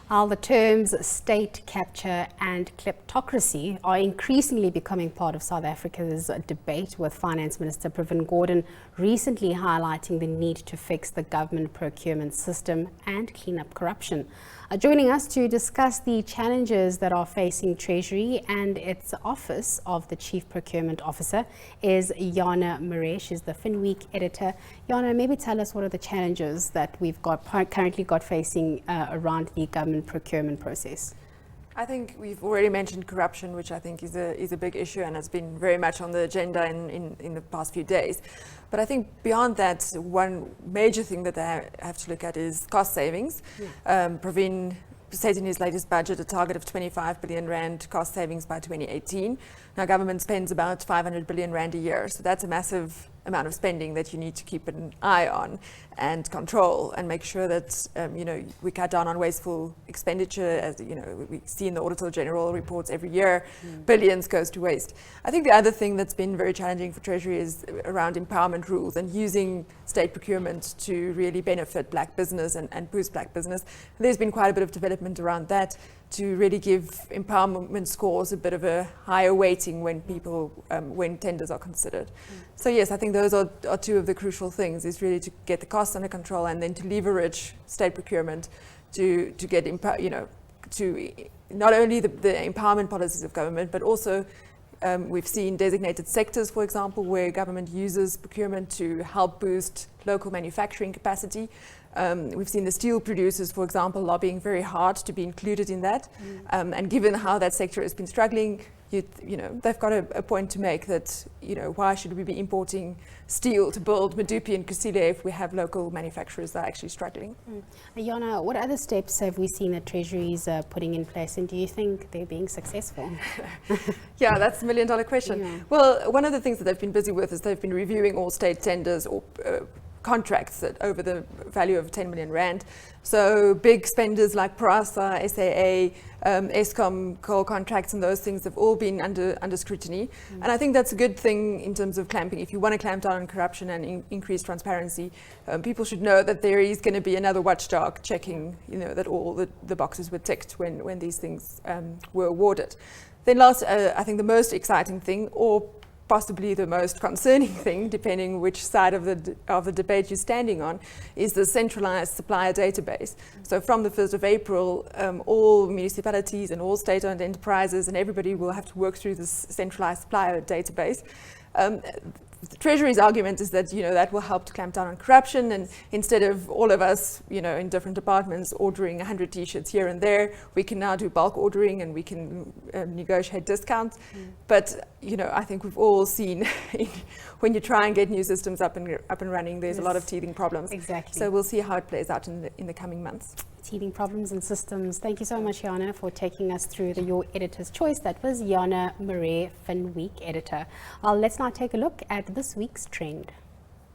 While the terms state capture and kleptocracy are increasingly becoming part of South Africa's debate, with Finance Minister Pravin Gordhan recently highlighting the need to fix the government procurement system and clean up corruption. Joining us to discuss the challenges that are facing Treasury and its Office of the Chief Procurement Officer is Jana Marais. She's the Finweek editor. Jana, maybe tell us what are the challenges that we've currently got facing around the government procurement process. I think we've already mentioned corruption, which I think is a big issue and has been very much on the agenda in the past few days. But I think beyond that, one major thing that they have to look at is cost savings. Pravin set in his latest budget a target of 25 billion rand cost savings by 2018. Now, government spends about 500 billion rand a year, so that's a massive amount of spending that you need to keep an eye on and control and make sure that we cut down on wasteful expenditure. As we see in the Auditor General reports every year, billions goes to waste. I think the other thing that's been very challenging for Treasury is around empowerment rules and using state procurement to really benefit black business and boost black business. There's been quite a bit of development around that to really give empowerment scores a bit of a higher weighting when when tenders are considered. So yes, I think those are two of the crucial things, is really to get the costs under control and then to leverage state procurement to get to not only the empowerment policies of government, but also we've seen designated sectors, for example, where government uses procurement to help boost local manufacturing capacity. We've seen the steel producers, for example, lobbying very hard to be included in that. And given how that sector has been struggling, they've got a point to make that, why should we be importing steel to build Medupi and Kusile if we have local manufacturers that are actually struggling? Jana, what other steps have we seen that Treasury is putting in place, and do you think they're being successful? Yeah, that's a $1 million question. Yeah. Well, one of the things that they've been busy with is they've been reviewing all state tenders or contracts that over the value of 10 million rand. So big spenders like PRASA, SAA, Eskom coal contracts and those things have all been under scrutiny. And I think that's a good thing in terms of clamping. If you want to clamp down on corruption and increase transparency, people should know that there is going to be another watchdog checking, that all the boxes were ticked when these things were awarded. Then last, I think the most exciting thing, or possibly the most concerning thing, depending which side of the debate you're standing on, is the centralized supplier database. So from the 1st of April, all municipalities and all state-owned enterprises and everybody will have to work through this centralized supplier database. The Treasury's argument is that that will help to clamp down on corruption, and instead of all of us in different departments ordering 100 t-shirts here and there, we can now do bulk ordering and we can negotiate discounts. But I think we've all seen when you try and get new systems up and running, there's a lot of teething problems. Exactly. So we'll see how it plays out in the coming months. Teething problems and systems. Thank you so much, Jana, for taking us through your editor's choice. That was Jana Marais, Finweek editor. Let's now take a look at this week's trend.